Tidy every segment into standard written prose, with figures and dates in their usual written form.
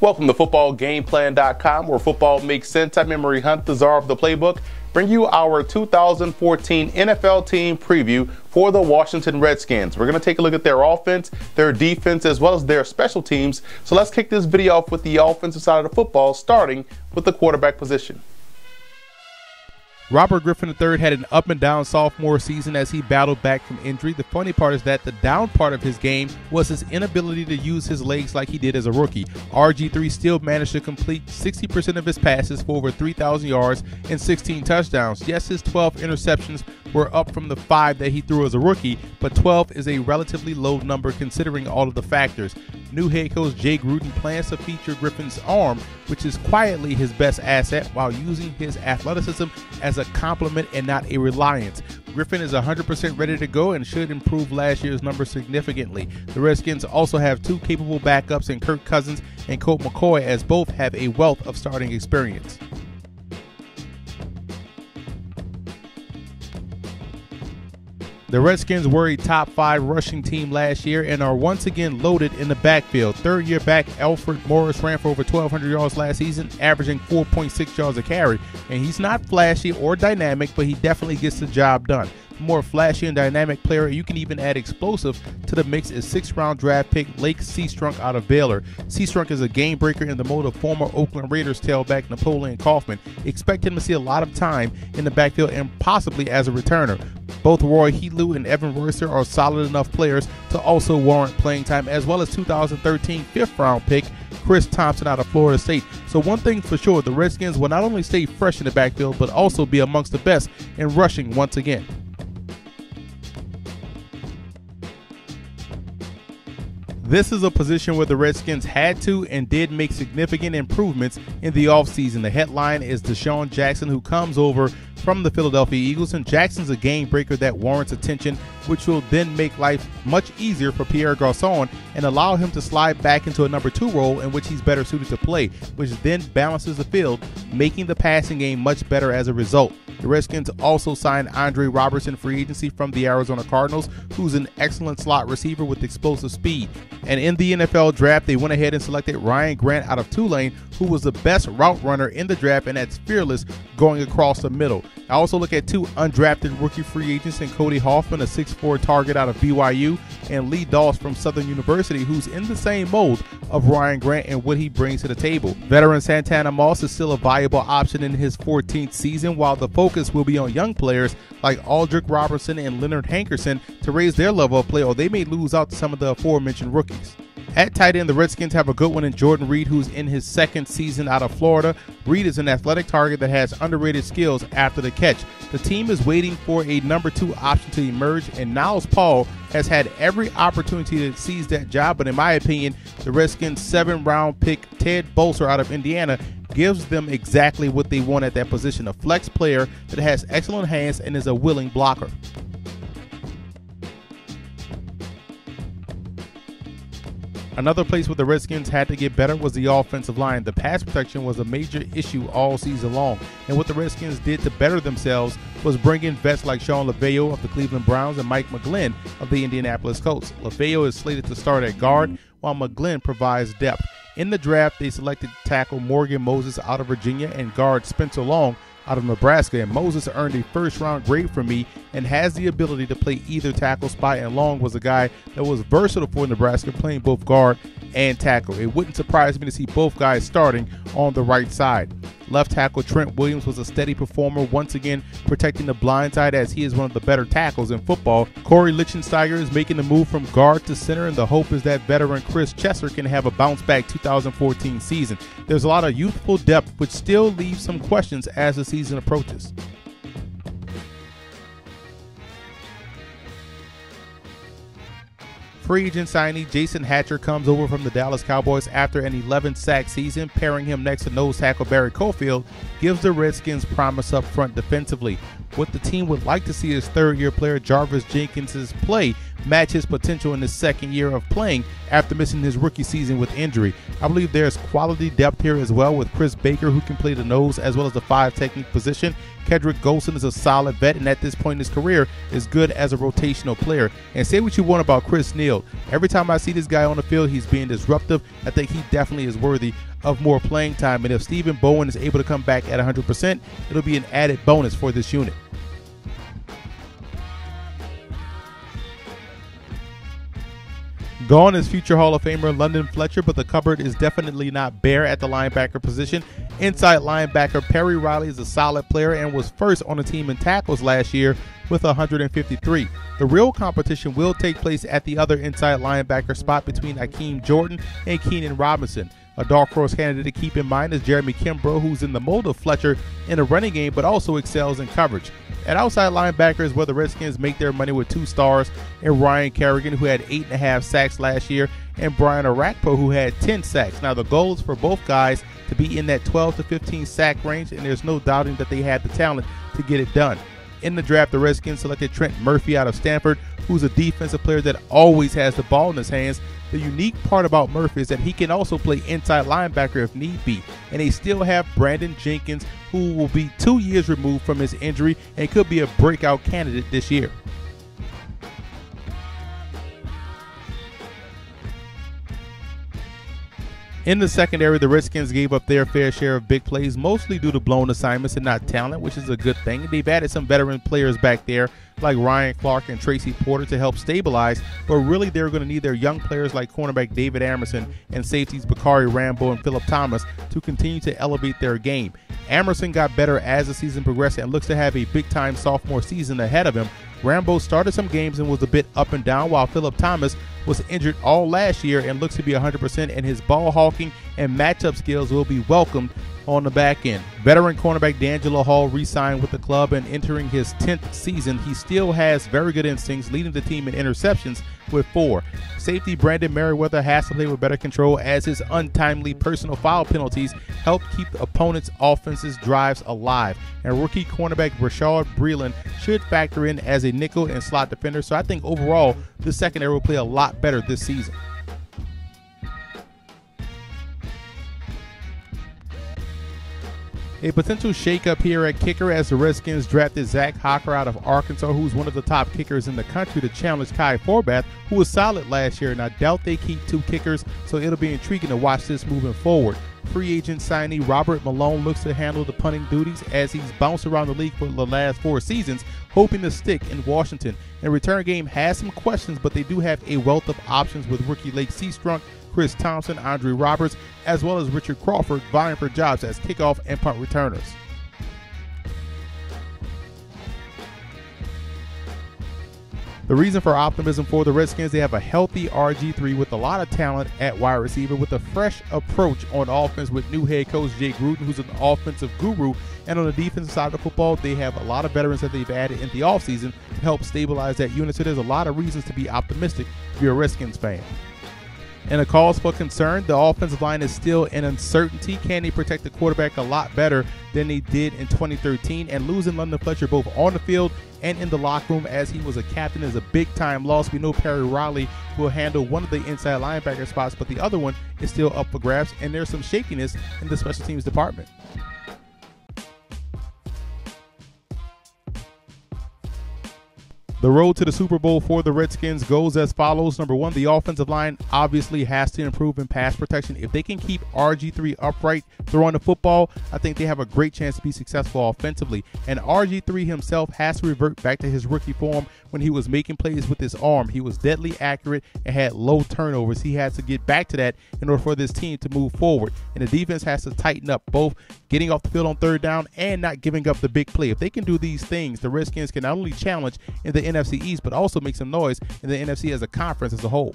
Welcome to footballgameplan.com, where football makes sense. I'm Emery Hunt, the czar of the playbook, bring you our 2014 NFL team preview for the Washington Redskins. We're going to take a look at their offense, their defense, as well as their special teams. So let's kick this video off with the offensive side of the football, starting with the quarterback position. Robert Griffin III had an up and down sophomore season as he battled back from injury. The funny part is that the down part of his game was his inability to use his legs like he did as a rookie. RG3 still managed to complete 60% of his passes for over 3,000 yards and 16 touchdowns. Yes, his 12 interceptions were up from the 5 that he threw as a rookie, but 12 is a relatively low number considering all of the factors. New head coach Jay Gruden plans to feature Griffin's arm, which is quietly his best asset, while using his athleticism as a complement and not a reliance. Griffin is 100% ready to go and should improve last year's numbers significantly. The Redskins also have two capable backups in Kirk Cousins and Colt McCoy, as both have a wealth of starting experience. The Redskins were a top 5 rushing team last year and are once again loaded in the backfield. Third-year back Alfred Morris ran for over 1,200 yards last season, averaging 4.6 yards a carry. And he's not flashy or dynamic, but he definitely gets the job done. More flashy and dynamic player, you can even add explosive to the mix, is 6th-round draft pick Lake Seastrunk out of Baylor. Seastrunk is a game breaker in the mode of former Oakland Raiders tailback Napoleon Kaufman. Expect him to see a lot of time in the backfield and possibly as a returner. Both Roy Helu and Evan Royster are solid enough players to also warrant playing time, as well as 2013 5th-round pick Chris Thompson out of Florida State. So one thing for sure, the Redskins will not only stay fresh in the backfield, but also be amongst the best in rushing once again. This is a position where the Redskins had to and did make significant improvements in the offseason. The headline is Deshaun Jackson, who comes over from the Philadelphia Eagles, and Jackson's a game breaker that warrants attention, which will then make life much easier for Pierre Garçon and allow him to slide back into a number 2 role in which he's better suited to play, which then balances the field, making the passing game much better as a result. The Redskins also signed Andre Robertson free agency from the Arizona Cardinals, who's an excellent slot receiver with explosive speed. And in the NFL draft, they went ahead and selected Ryan Grant out of Tulane, who was the best route runner in the draft and that's fearless going across the middle. I also look at 2 undrafted rookie free agents in Cody Hoffman, a 6'4" target out of BYU, and Lee Doss from Southern University, who's in the same mold of Ryan Grant and what he brings to the table. Veteran Santana Moss is still a viable option in his 14th season, while the focus will be on young players like Aldrick Robertson and Leonard Hankerson to raise their level of play, or they may lose out to some of the aforementioned rookies. At tight end, the Redskins have a good one in Jordan Reed, who's in his 2nd season out of Florida. Reed is an athletic target that has underrated skills after the catch. The team is waiting for a number 2 option to emerge, and Niles Paul has had every opportunity to seize that job, but in my opinion, the Redskins' 7th-round pick Ted Bolser out of Indiana gives them exactly what they want at that position, a flex player that has excellent hands and is a willing blocker. Another place where the Redskins had to get better was the offensive line. The pass protection was a major issue all season long, and what the Redskins did to better themselves was bring in vets like Sean LaVeo of the Cleveland Browns and Mike McGlynn of the Indianapolis Colts. LaVeo is slated to start at guard, while McGlynn provides depth. In the draft, they selected tackle Morgan Moses out of Virginia and guard Spencer Long out of Nebraska, and Moses earned a 1st-round grade from me and has the ability to play either tackle spot, and Long was a guy that was versatile for Nebraska, playing both guard and tackle. It wouldn't surprise me to see both guys starting on the right side. Left tackle Trent Williams was a steady performer, once again protecting the blind side as he is one of the better tackles in football. Corey Lichtensteiger is making the move from guard to center, and the hope is that veteran Chris Chesser can have a bounce-back 2014 season. There's a lot of youthful depth, which still leaves some questions as the season approaches. Free agent signee Jason Hatcher comes over from the Dallas Cowboys after an 11-sack season. Pairing him next to nose tackle Barry Cofield gives the Redskins promise up front defensively. What the team would like to see is 3rd-year player Jarvis Jenkins' play, match his potential in his second year of playing after missing his rookie season with injury. I believe there's quality depth here as well with Chris Baker, who can play the nose as well as the 5 technique position. Kedrick Golson is a solid vet, and at this point in his career is good as a rotational player. And say what you want about Chris Neal, every time I see this guy on the field, he's being disruptive. I think he definitely is worthy of more playing time, and if Stephen Bowen is able to come back at 100%, it'll be an added bonus for this unit. Gone is future Hall of Famer London Fletcher, but the cupboard is definitely not bare at the linebacker position. Inside linebacker Perry Riley is a solid player and was first on the team in tackles last year with 153. The real competition will take place at the other inside linebacker spot between Akeem Jordan and Keenan Robinson. A dark horse candidate to keep in mind is Jeremy Kimbrough, who's in the mold of Fletcher in the running game but also excels in coverage. At outside linebacker is where the Redskins make their money with 2 stars in Ryan Kerrigan, who had 8.5 sacks last year, and Brian Arakpo, who had 10 sacks. Now the goal is for both guys to be in that 12 to 15 sack range, and there's no doubting that they had the talent to get it done. In the draft, the Redskins selected Trent Murphy out of Stanford, who's a defensive player that always has the ball in his hands. The unique part about Murphy is that he can also play inside linebacker if need be. And they still have Brandon Jenkins, who will be 2 years removed from his injury and could be a breakout candidate this year. In the secondary, the Redskins gave up their fair share of big plays, mostly due to blown assignments and not talent, which is a good thing. They've added some veteran players back there like Ryan Clark and Tracy Porter to help stabilize, but really they're going to need their young players like cornerback David Amerson and safeties Bakari Rambo and Phillip Thomas to continue to elevate their game. Amerson got better as the season progressed and looks to have a big-time sophomore season ahead of him. Rambo started some games and was a bit up and down, while Phillip Thomas was injured all last year and looks to be 100%, and his ball hawking and matchup skills will be welcomed on the back end. Veteran cornerback D'Angelo Hall re-signed with the club and entering his 10th season. He still has very good instincts, leading the team in interceptions with 4. Safety Brandon Merriweather has to play with better control as his untimely personal foul penalties help keep the opponent's offense's drives alive. And rookie cornerback Rashad Breeland should factor in as a nickel and slot defender, so I think overall the secondary will play a lot better this season. A potential shakeup here at kicker as the Redskins drafted Zach Hocker out of Arkansas, who's one of the top kickers in the country, to challenge Kai Forbath, who was solid last year, and I doubt they keep 2 kickers, so it'll be intriguing to watch this moving forward. Free agent signee Robert Malone looks to handle the punting duties as he's bounced around the league for the last 4 seasons, hoping to stick in Washington. The return game has some questions, but they do have a wealth of options with rookie Lake Seastrunk, Chris Thompson, Andre Roberts, as well as Richard Crawford vying for jobs as kickoff and punt returners. The reason for optimism for the Redskins, they have a healthy RG3 with a lot of talent at wide receiver, with a fresh approach on offense with new head coach Jay Gruden, who's an offensive guru. And on the defensive side of the football, they have a lot of veterans that they've added in the offseason to help stabilize that unit. So there's a lot of reasons to be optimistic if you're a Redskins fan. And a cause for concern, the offensive line is still in uncertainty. Can they protect the quarterback a lot better than they did in 2013? And losing London Fletcher both on the field and in the locker room as he was a captain is a big-time loss. We know Perry Riley will handle one of the inside linebacker spots, but the other one is still up for grabs, and there's some shakiness in the special teams department. The road to the Super Bowl for the Redskins goes as follows. Number 1, the offensive line obviously has to improve in pass protection. If they can keep RG3 upright throwing the football, I think they have a great chance to be successful offensively. And RG3 himself has to revert back to his rookie form when he was making plays with his arm. He was deadly accurate and had low turnovers. He has to get back to that in order for this team to move forward. And the defense has to tighten up, both getting off the field on 3rd down and not giving up the big play. If they can do these things, the Redskins can not only challenge in the NFC East, but also make some noise in the NFC as a conference as a whole.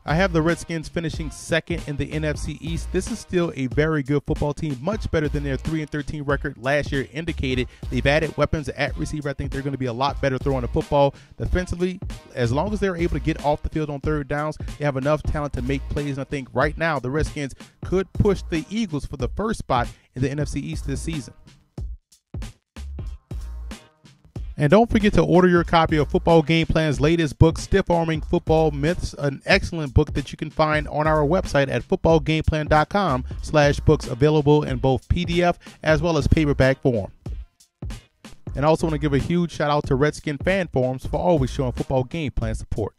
I have the Redskins finishing 2nd in the NFC East. This is still a very good football team, much better than their 3-13 record last year indicated. They've added weapons at receiver. I think they're going to be a lot better throwing the football. Defensively, as long as they're able to get off the field on 3rd downs, they have enough talent to make plays. And I think right now the Redskins could push the Eagles for the first spot in the NFC East this season. And don't forget to order your copy of Football Game Plan's latest book, Stiff Arming Football Myths, an excellent book that you can find on our website at footballgameplan.com/books, available in both PDF as well as paperback form. And I also want to give a huge shout out to Redskin fan forums for always showing Football Game Plan support.